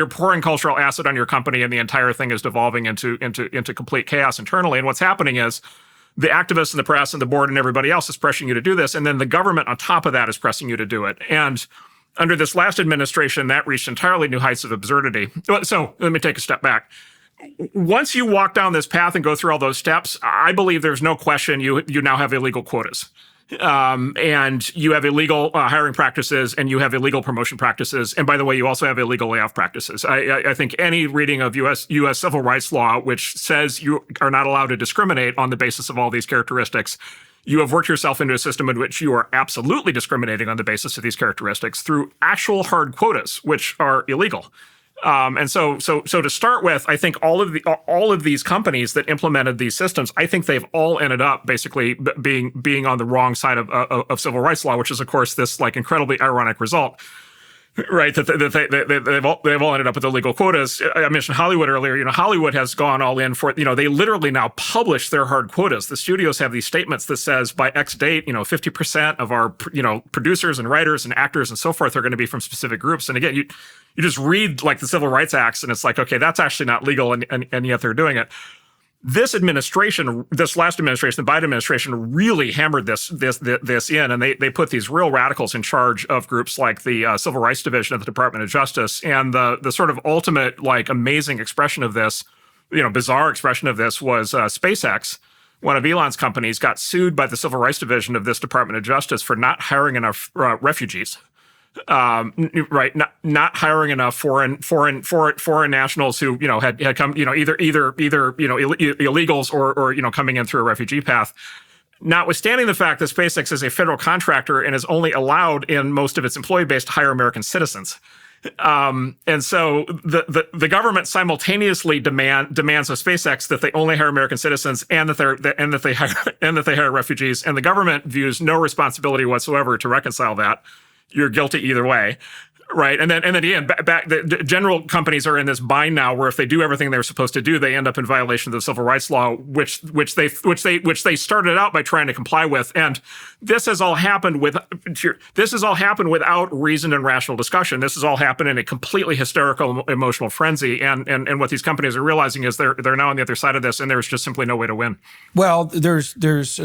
you're pouring cultural acid on your company, and the entire thing is devolving into complete chaos internally. And what's happening is the activists and the press and the board and everybody else is pressuring you to do this, and then the government on top of that is pressing you to do it. And under this last administration, that reached entirely new heights of absurdity. So let me take a step back. Once you walk down this path and go through all those steps, I believe there's no question you now have illegal quotas. And you have illegal hiring practices, and you have illegal promotion practices. And by the way, you also have illegal layoff practices. I think any reading of U.S. civil rights law, which says you are not allowed to discriminate on the basis of all these characteristics, you have worked yourself into a system in which you are absolutely discriminating on the basis of these characteristics through actual hard quotas, which are illegal. And so to start with, I think all of these companies that implemented these systems, I think they've all ended up basically being on the wrong side of civil rights law, which is of course this like incredibly ironic result, right? That they've all ended up with illegal quotas. I mentioned Hollywood earlier. Hollywood has gone all in for they literally now publish their hard quotas. The studios have these statements that says by X date, 50% of our producers and writers and actors and so forth are going to be from specific groups. And again, you just read like the Civil Rights Acts, and it's like, okay, that's actually not legal, and yet they're doing it. This administration, this last administration, the Biden administration, really hammered this in, and they put these real radicals in charge of groups like the Civil Rights Division of the Department of Justice. And the sort of ultimate like amazing expression of this, bizarre expression of this was SpaceX. One of Elon's companies got sued by the Civil Rights Division of this Department of Justice for not hiring enough refugees. Right, not hiring enough foreign nationals who had come either illegals or coming in through a refugee path. Notwithstanding the fact that SpaceX is a federal contractor and is only allowed in most of its employee base to hire American citizens. And so the government simultaneously demands of SpaceX that they only hire American citizens and that they hire refugees, and the government views no responsibility whatsoever to reconcile that. You're guilty either way, right? And then again, the general companies are in this bind now, where if they do everything they're supposed to do, they end up in violation of the civil rights law, which they started out by trying to comply with. And this has all happened without reason and rational discussion. This has all happened in a completely hysterical, emotional frenzy. And what these companies are realizing is they're now on the other side of this, and there's just simply no way to win. Well, there's